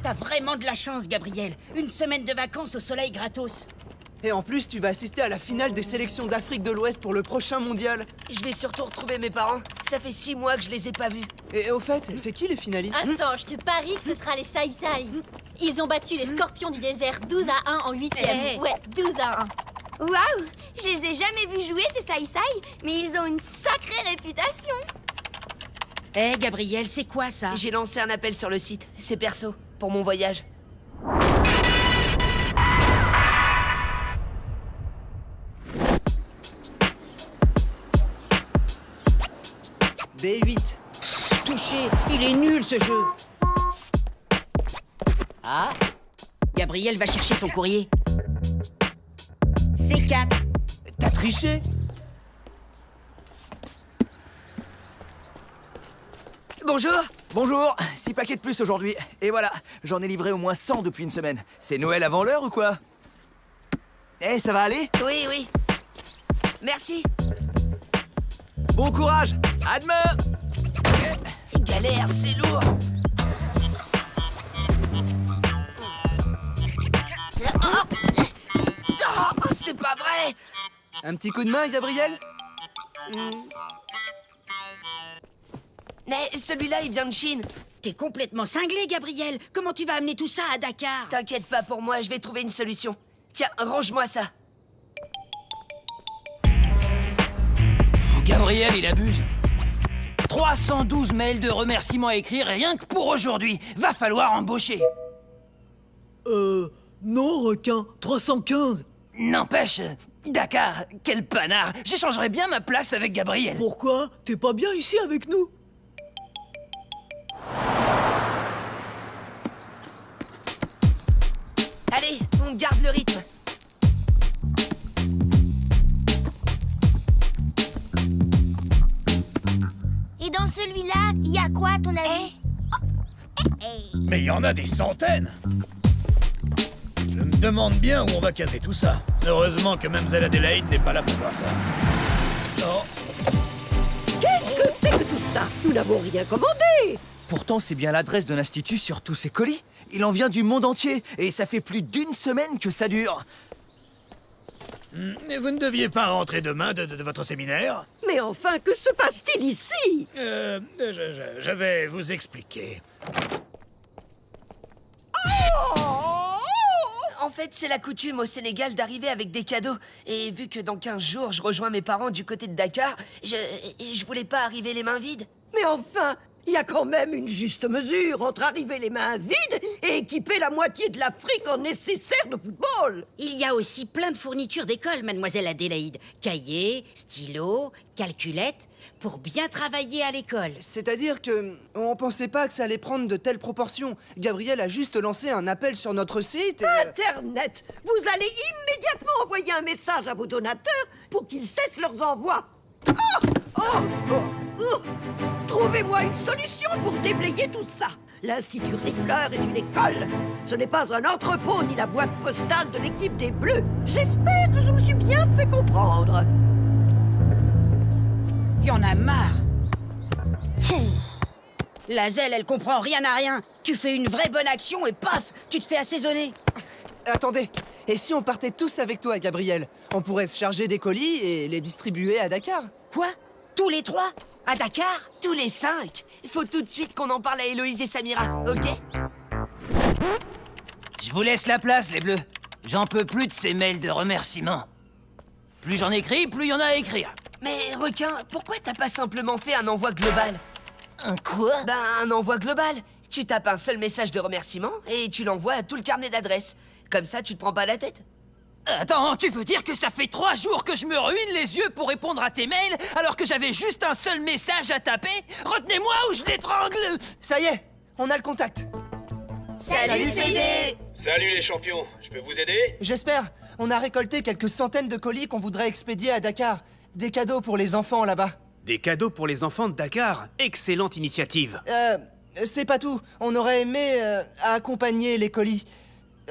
T'as vraiment de la chance, Gabriel. Une semaine de vacances au soleil gratos. Et en plus, tu vas assister à la finale des sélections d'Afrique de l'Ouest pour le prochain mondial. Je vais surtout retrouver mes parents. Ça fait 6 mois que je les ai pas vus. Et au fait, c'est qui les finalistes? Attends, je te parie que ce sera les Sai Sai. Ils ont battu les Scorpions du désert 12-1 en 8e. Hey. Ouais, 12-1. Waouh! Je les ai jamais vus jouer, ces Sai Sai, mais ils ont une sacrée réputation. Eh, Gabriel, c'est quoi ça? J'ai lancé un appel sur le site. C'est perso, pour mon voyage. B8. Touché. Il est nul, ce jeu. Ah, Gabriel va chercher son courrier. C4. T'as triché? Bonjour. Bonjour, 6 paquets de plus aujourd'hui. Et voilà, j'en ai livré au moins 100 depuis une semaine. C'est Noël avant l'heure ou quoi? Eh, ça va aller? Oui, oui. Merci. Bon courage, à demain! Galère, c'est lourd. Oh, c'est pas vrai. Un petit coup de main, Gabriel? Mais celui-là, il vient de Chine. T'es complètement cinglé, Gabriel. Comment tu vas amener tout ça à Dakar? T'inquiète pas pour moi, je vais trouver une solution. Tiens, range-moi ça. Gabriel, il abuse. 312 mails de remerciements à écrire rien que pour aujourd'hui. Va falloir embaucher. Non, requin, 315. N'empêche, Dakar, quel panard. J'échangerais bien ma place avec Gabriel. Pourquoi? T'es pas bien ici avec nous? Allez, on garde le rythme. Et dans celui-là, il y a quoi à ton avis? Mais il y en a des centaines. Je me demande bien où on va caser tout ça. Heureusement que Mlle Adélaïde n'est pas là pour voir ça. Oh, Qu'est-ce que c'est que tout ça? Nous n'avons rien commandé. Pourtant, c'est bien l'adresse de l'Institut sur tous ces colis. Il en vient du monde entier, et ça fait plus d'une semaine que ça dure. et vous ne deviez pas rentrer demain de votre séminaire? Mais enfin, que se passe-t-il ici? Je vais vous expliquer. En fait, c'est la coutume au Sénégal d'arriver avec des cadeaux. Et vu que dans 15 jours, je rejoins mes parents du côté de Dakar, je voulais pas arriver les mains vides. Mais enfin, il y a quand même une juste mesure entre arriver les mains vides et équiper la moitié de l'Afrique en nécessaire de football. Il y a aussi plein de fournitures d'école, mademoiselle Adélaïde. Cahiers, stylos, calculettes, pour bien travailler à l'école. C'est-à-dire que on pensait pas que ça allait prendre de telles proportions. Gabriel a juste lancé un appel sur notre site et... Internet, vous allez immédiatement envoyer un message à vos donateurs pour qu'ils cessent leurs envois. Trouvez-moi une solution pour déblayer tout ça. L'Institut Rifleur est une école. Ce n'est pas un entrepôt ni la boîte postale de l'équipe des Bleus. J'espère que je me suis bien fait comprendre. Y en a marre. La zèle, elle comprend rien à rien. Tu fais une vraie bonne action et paf, tu te fais assaisonner. Attendez, et si on partait tous avec toi, Gabriel? On pourrait se charger des colis et les distribuer à Dakar. Quoi? Tous les trois? À Dakar? Tous les 5. Il faut tout de suite qu'on en parle à Héloïse et Samira, ok? Je vous laisse la place, les bleus. J'en peux plus de ces mails de remerciements. Plus j'en écris, plus il y en a à écrire. Mais requin, pourquoi t'as pas simplement fait un envoi global? Un quoi? Ben, un envoi global. Tu tapes un seul message de remerciement et tu l'envoies à tout le carnet d'adresses. Comme ça, tu te prends pas la tête. Attends, tu veux dire que ça fait 3 jours que je me ruine les yeux pour répondre à tes mails alors que j'avais juste un seul message à taper? Retenez-moi ou je l'étrangle! Ça y est, on a le contact. Salut Fédé! Salut les champions, je peux vous aider? J'espère. On a récolté quelques centaines de colis qu'on voudrait expédier à Dakar. Des cadeaux pour les enfants là-bas. Des cadeaux pour les enfants de Dakar. Excellente initiative. C'est pas tout. On aurait aimé accompagner les colis.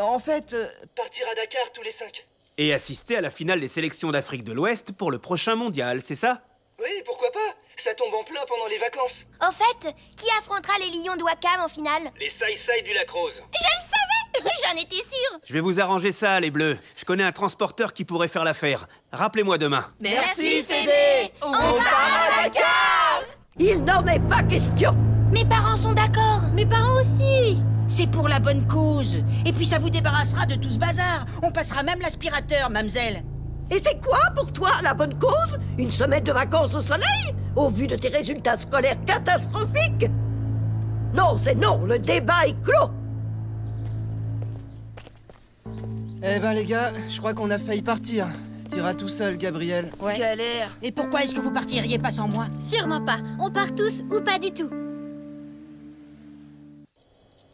En fait... partir à Dakar tous les 5. Et assister à la finale des sélections d'Afrique de l'Ouest pour le prochain mondial, c'est ça? Oui, pourquoi pas? Ça tombe en plein pendant les vacances. Au fait, qui affrontera les lions de Wakam en finale? Les Sai du Lac Rose. Je le savais! J'en étais sûre! Je vais vous arranger ça, les bleus. Je connais un transporteur qui pourrait faire l'affaire. Rappelez-moi demain. Merci, Fédé. On part à Dakar! Il n'en est pas question. Mes parents sont d'accord! Mes parents aussi. C'est pour la bonne cause. Et puis ça vous débarrassera de tout ce bazar. On passera même l'aspirateur, mademoiselle. Et c'est quoi pour toi la bonne cause? Une semaine de vacances au soleil? Au vu de tes résultats scolaires catastrophiques? Non, c'est non, le débat est clos. Eh ben les gars, je crois qu'on a failli partir. T'iras tout seul, Gabriel. Ouais. Galère. Et pourquoi est-ce que vous partiriez pas sans moi? Sûrement pas. On part tous ou pas du tout.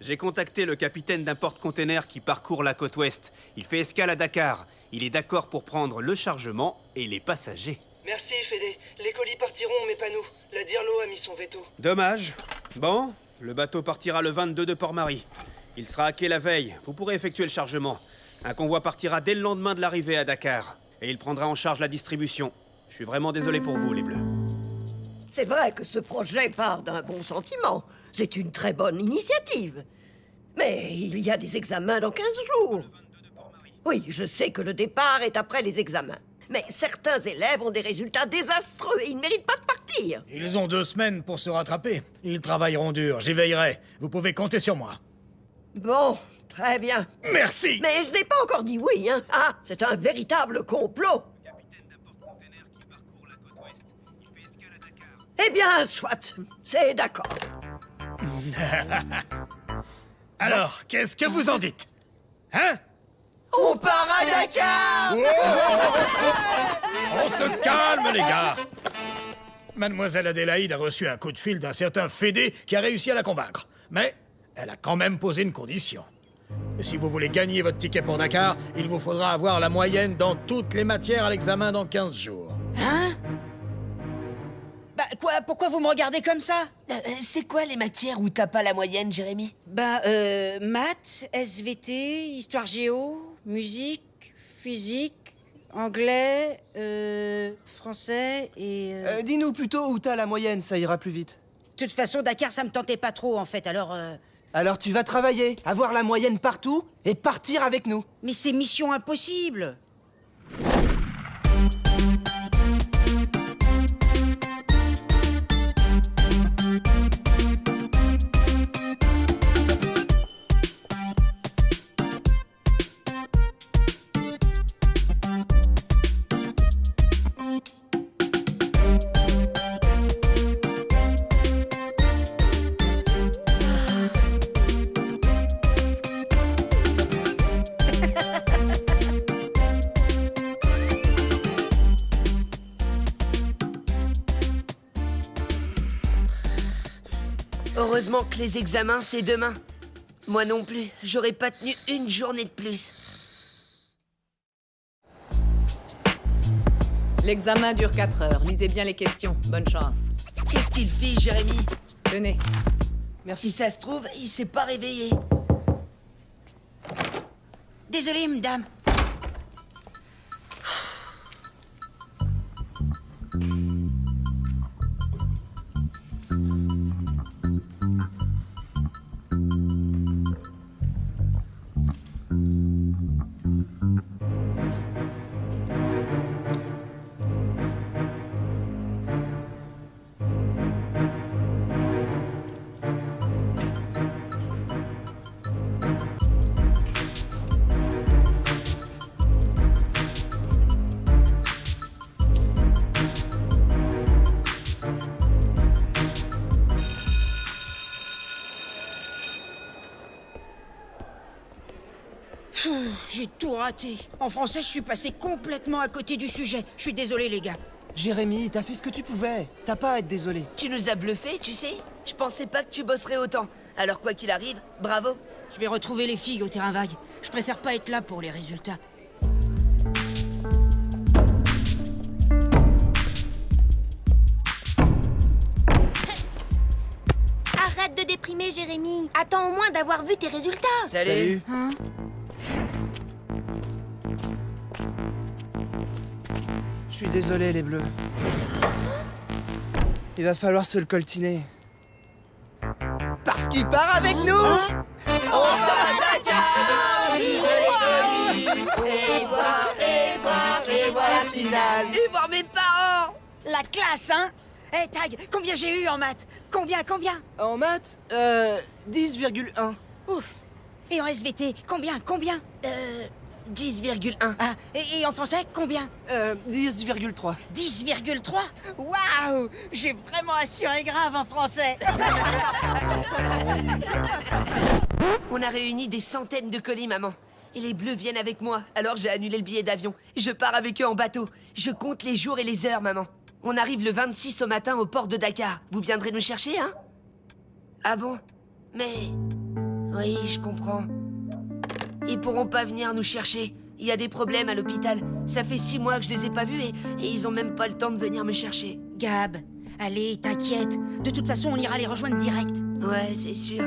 J'ai contacté le capitaine d'un porte-container qui parcourt la côte ouest. Il fait escale à Dakar. Il est d'accord pour prendre le chargement et les passagers. Merci, Fédé. Les colis partiront, mais pas nous. La Dirlo a mis son veto. Dommage. Bon, le bateau partira le 22 de Port-Marie. Il sera à quai la veille. Vous pourrez effectuer le chargement. Un convoi partira dès le lendemain de l'arrivée à Dakar. Et il prendra en charge la distribution. Je suis vraiment désolé pour vous, les bleus. C'est vrai que ce projet part d'un bon sentiment. C'est une très bonne initiative. Mais il y a des examens dans 15 jours. Oui, je sais que le départ est après les examens. Mais certains élèves ont des résultats désastreux et ils ne méritent pas de partir. Ils ont 2 semaines pour se rattraper. Ils travailleront dur, j'y veillerai. Vous pouvez compter sur moi. Bon, très bien. Merci. Mais je n'ai pas encore dit oui, hein. Ah, c'est un véritable complot. Eh bien, soit. C'est d'accord. Alors, qu'est-ce que vous en dites? Hein? On part à Dakar! On se calme, les gars. Mademoiselle Adélaïde a reçu un coup de fil d'un certain Fédé qui a réussi à la convaincre. Mais elle a quand même posé une condition. Si vous voulez gagner votre ticket pour Dakar, il vous faudra avoir la moyenne dans toutes les matières à l'examen dans 15 jours. Hein? Bah quoi? Pourquoi vous me regardez comme ça? C'est quoi les matières où t'as pas la moyenne, Jérémy? Bah, maths, SVT, histoire géo, musique, physique, anglais, français et... Dis-nous plutôt où t'as la moyenne, ça ira plus vite. De toute façon, Dakar, ça me tentait pas trop, en fait, alors... Alors tu vas travailler, avoir la moyenne partout et partir avec nous. Mais c'est mission impossible! Heureusement que les examens, c'est demain. Moi non plus, j'aurais pas tenu une journée de plus. L'examen dure 4 heures. Lisez bien les questions. Bonne chance. Qu'est-ce qu'il fiche, Jérémy? Tenez. Si ça se trouve, il s'est pas réveillé. Désolée, madame. J'ai tout raté. En français, je suis passé complètement à côté du sujet. Je suis désolé, les gars. Jérémy, t'as fait ce que tu pouvais. T'as pas à être désolé. Tu nous as bluffés, tu sais. Je pensais pas que tu bosserais autant. Alors quoi qu'il arrive, bravo. Je vais retrouver les filles au terrain vague. Je préfère pas être là pour les résultats. Arrête de déprimer, Jérémy. Attends au moins d'avoir vu tes résultats. Salut. Hein? Je suis désolé, les bleus. Il va falloir se le coltiner. Parce qu'il part avec nous. On va à Dakar. Vive les colis. Et voir la finale. Et voir mes parents. La classe, hein? Eh, Tag, combien j'ai eu en maths? Combien? En maths, 10,1. Ouf. Et en SVT, combien? 10,1. Ah, et en français, combien? 10,3. 10,3? Waouh! J'ai vraiment assuré grave en français. On a réuni des centaines de colis, maman. Et les bleus viennent avec moi, alors j'ai annulé le billet d'avion. Je pars avec eux en bateau. Je compte les jours et les heures, maman. On arrive le 26 au matin au port de Dakar. Vous viendrez nous chercher, hein? Ah bon? Mais... Oui, je comprends. Ils pourront pas venir nous chercher. Il y a des problèmes à l'hôpital. Ça fait 6 mois que je les ai pas vus et ils ont même pas le temps de venir me chercher. Gab, allez, t'inquiète. De toute façon, on ira les rejoindre direct. Ouais, c'est sûr.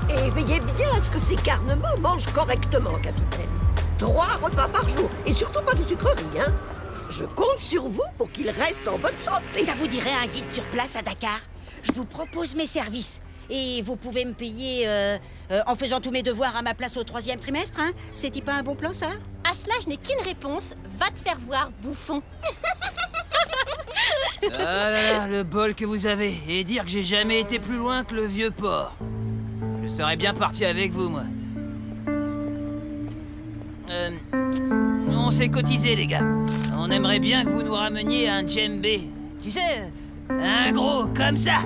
Et veillez bien à ce que ces carnements mangent correctement, capitaine. 3 repas par jour, et surtout pas de sucreries, hein. Je compte sur vous pour qu'ils restent en bonne santé. Ça vous dirait un guide sur place à Dakar? Je vous propose mes services. Et vous pouvez me payer en faisant tous mes devoirs à ma place au 3e trimestre, hein? C'est pas un bon plan, ça? À cela, je n'ai qu'une réponse. Va te faire voir, bouffon. Ah là là, le bol que vous avez. Et dire que j'ai jamais été plus loin que le vieux port. Je serais bien parti avec vous, moi. On s'est cotisé, les gars. On aimerait bien que vous nous rameniez un djembé. Tu sais, un gros comme ça.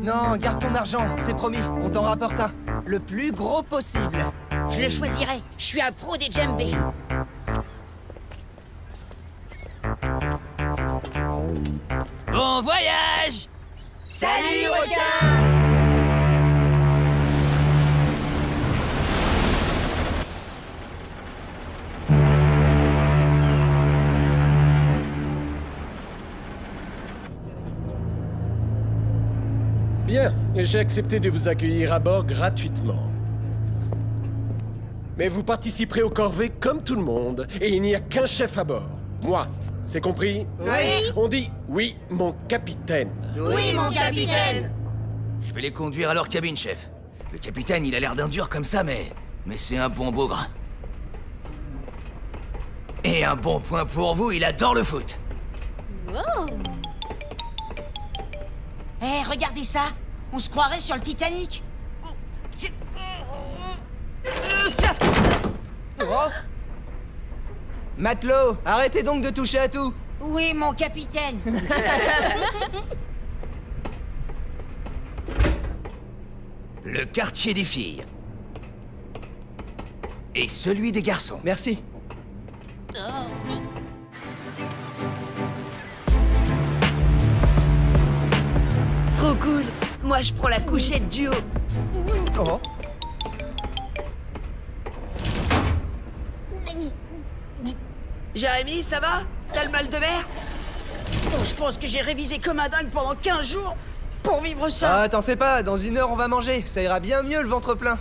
Non, garde ton argent, c'est promis. On t'en rapporte un. Le plus gros possible. Je le choisirai. Je suis un pro des djembés. Bon voyage! Salut, requin! Bien, j'ai accepté de vous accueillir à bord gratuitement. Mais vous participerez aux corvées comme tout le monde, et il n'y a qu'un chef à bord. Moi, c'est compris? Oui. On dit « Oui, mon capitaine ». Oui, mon capitaine! Je vais les conduire à leur cabine, chef. Le capitaine, il a l'air d'un dur comme ça, mais c'est un bon bougre. Et un bon point pour vous, il adore le foot. Wow. Eh, regardez ça! On se croirait sur le Titanic! Oh. Matelot, arrêtez donc de toucher à tout. Oui, mon capitaine! Le quartier des filles. Et celui des garçons. Merci. Trop cool. Moi, je prends la couchette du haut. Oh. Jérémy, ça va? T'as le mal de mer? Oh, je pense que j'ai révisé comme un dingue pendant 15 jours pour vivre ça! Ah, t'en fais pas, dans 1 heure on va manger. Ça ira bien mieux le ventre plein.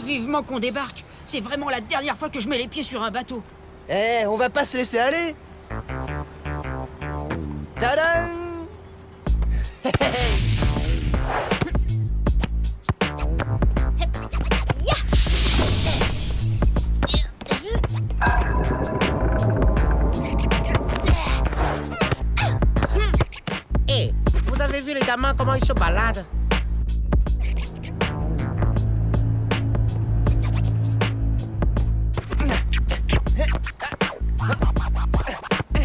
Vivement qu'on débarque! C'est vraiment la dernière fois que je mets les pieds sur un bateau. Eh, on va pas se laisser aller. Tadam. Eh, vous avez vu les gamins comment ils se baladent?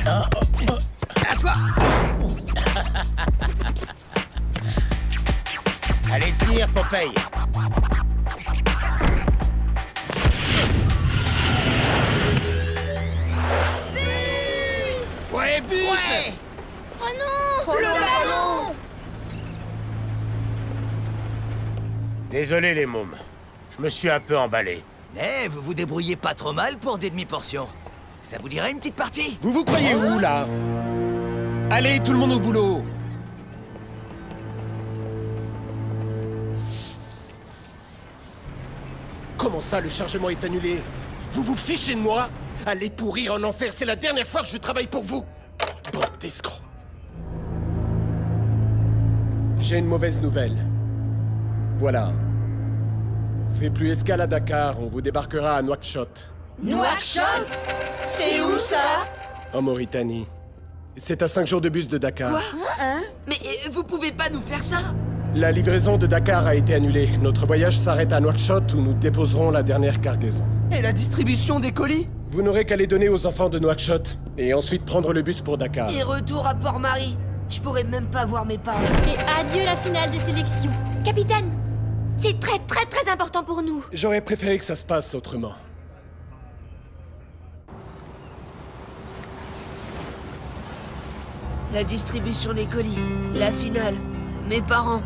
À toi! Allez, tire, Popeye. Ouais, but! Ouais! Oh non! Le ballon! Désolé les mômes. Je me suis un peu emballé. Eh, vous vous débrouillez pas trop mal pour des demi-portions. Ça vous dirait une petite partie? Vous vous croyez où, là? Allez, tout le monde au boulot! Comment ça, le chargement est annulé? Vous vous fichez de moi? Allez pourrir en enfer, c'est la dernière fois que je travaille pour vous! Bande d'escrocs! J'ai une mauvaise nouvelle. Voilà. On fait plus escale à Dakar, on vous débarquera à Nouakchott. Nouakchott? C'est où ça? En Mauritanie. C'est à 5 jours de bus de Dakar. Quoi? Hein? Mais vous pouvez pas nous faire ça? La livraison de Dakar a été annulée. Notre voyage s'arrête à Nouakchott où nous déposerons la dernière cargaison. Et la distribution des colis? Vous n'aurez qu'à les donner aux enfants de Nouakchott et ensuite prendre le bus pour Dakar. Et retour à Port-Marie. Je pourrais même pas voir mes parents. Et adieu la finale des sélections. Capitaine, c'est très très très important pour nous. J'aurais préféré que ça se passe autrement. La distribution des colis, la finale, mes parents,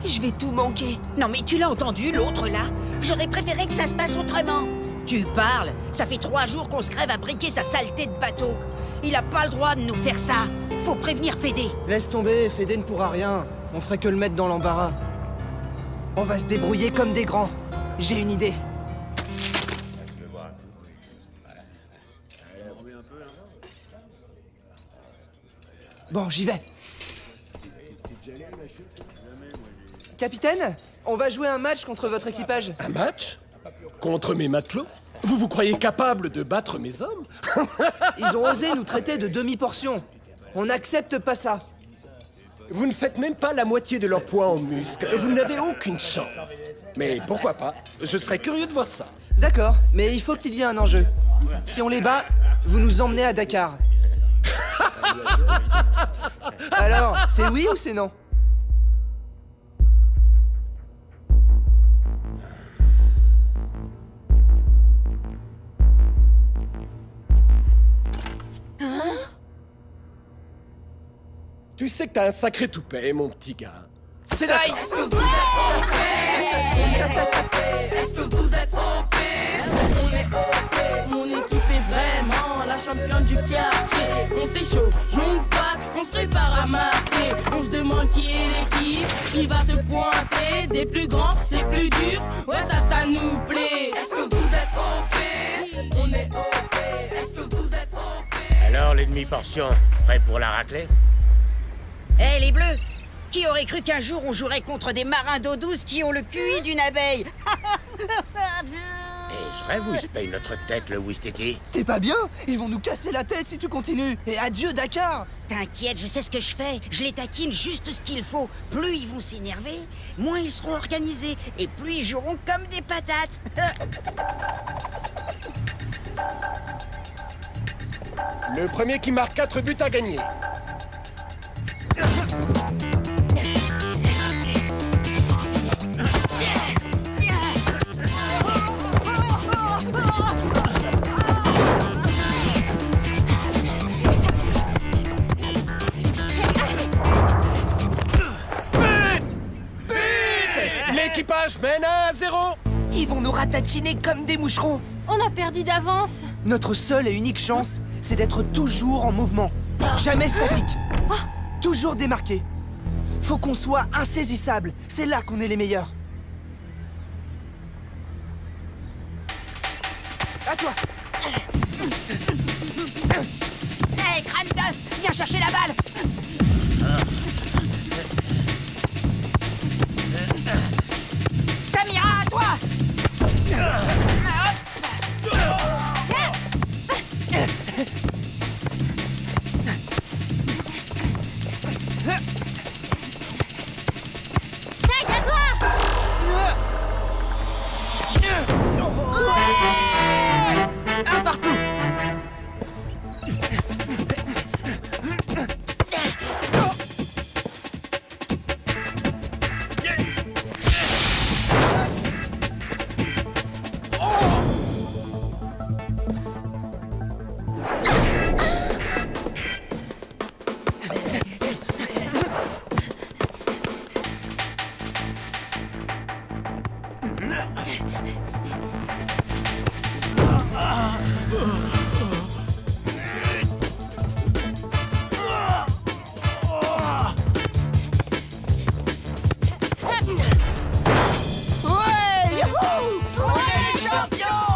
je vais tout manquer. Non mais tu l'as entendu, l'autre là? J'aurais préféré que ça se passe autrement. Tu parles? Ça fait 3 jours qu'on se crève à briquer sa saleté de bateau. Il a pas le droit de nous faire ça. Faut prévenir Fédé. Laisse tomber, Fédé ne pourra rien. On ferait que le mettre dans l'embarras. On va se débrouiller comme des grands. J'ai une idée. Bon, j'y vais. Capitaine, on va jouer un match contre votre équipage. Un match? Contre mes matelots? Vous vous croyez capable de battre mes hommes? Ils ont osé nous traiter de demi-portion. On n'accepte pas ça. Vous ne faites même pas la moitié de leur poids en muscles. Vous n'avez aucune chance. Mais pourquoi pas? Je serais curieux de voir ça. D'accord, mais il faut qu'il y ait un enjeu. Si on les bat, vous nous emmenez à Dakar. Alors, c'est oui ou c'est non? Tu sais que t'as un sacré toupet, mon petit gars. C'est la... Est-ce que vous êtes en paix? Est-ce que vous êtes en paix? On est OP, mon équipe est vraiment la championne du quartier. On s'échauffe, on passe, on se prépare à marquer. On se demande qui est l'équipe, qui va se pointer. Des plus grands, c'est plus dur, ouais ça nous plaît. Est-ce que vous êtes en paix? On est OP, est-ce que vous êtes en paix? Alors, les demi-portions, prêts pour la raclée? Eh les bleus! Qui aurait cru qu'un jour on jouerait contre des marins d'eau douce qui ont le QI d'une abeille? Et je rêve où il se paye notre tête, le Wistiti? T'es pas bien? Ils vont nous casser la tête si tu continues. Et adieu Dakar! T'inquiète, je sais ce que je fais. Je les taquine juste ce qu'il faut. Plus ils vont s'énerver, moins ils seront organisés. Et plus ils joueront comme des patates. Le premier qui marque 4 buts a gagné. L'équipage mène 1-0. Ils vont nous ratatiner comme des moucherons. On a perdu d'avance. Notre seule et unique chance, c'est d'être toujours en mouvement. Jamais statique. Toujours démarqué. Faut qu'on soit insaisissable. C'est là qu'on est les meilleurs. À toi. Hé, crâne d'œuf, viens chercher la balle. Samira, à toi. Cinq à toi. Un partout. Ouais, youhou! On est les champions!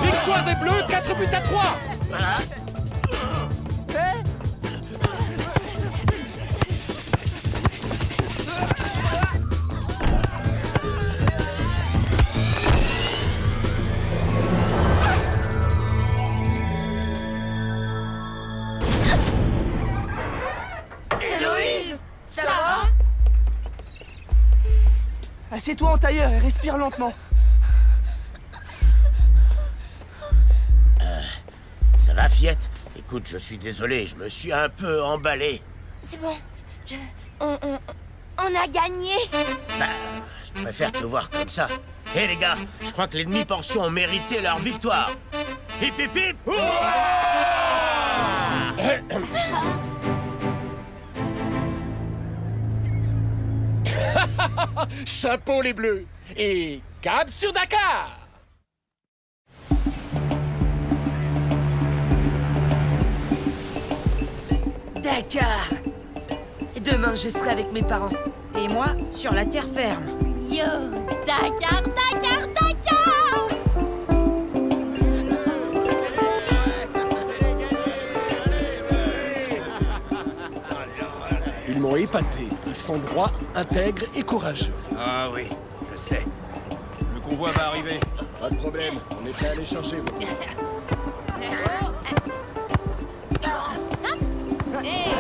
Victoire des Bleus, 4 buts à 3. Héloïse, ça va? Assieds-toi en tailleur et respire lentement. Ça va, fillette? Écoute, je suis désolé, je me suis un peu emballé. C'est bon. On a gagné. Bah, je préfère te voir comme ça. Hé les gars, je crois que les demi-portions ont mérité leur victoire. Hip hip hip! Chapeau les Bleus! Et cap sur Dakar! Dakar. Demain, je serai avec mes parents. Et moi, sur la terre ferme. Yo, Dakar, Dakar, Dakar! Ils m'ont épaté. Ils sont droits, intègres et courageux. Ah oui, je sais. Le convoi va arriver. Pas de problème, on est prêt à les chercher. Hey,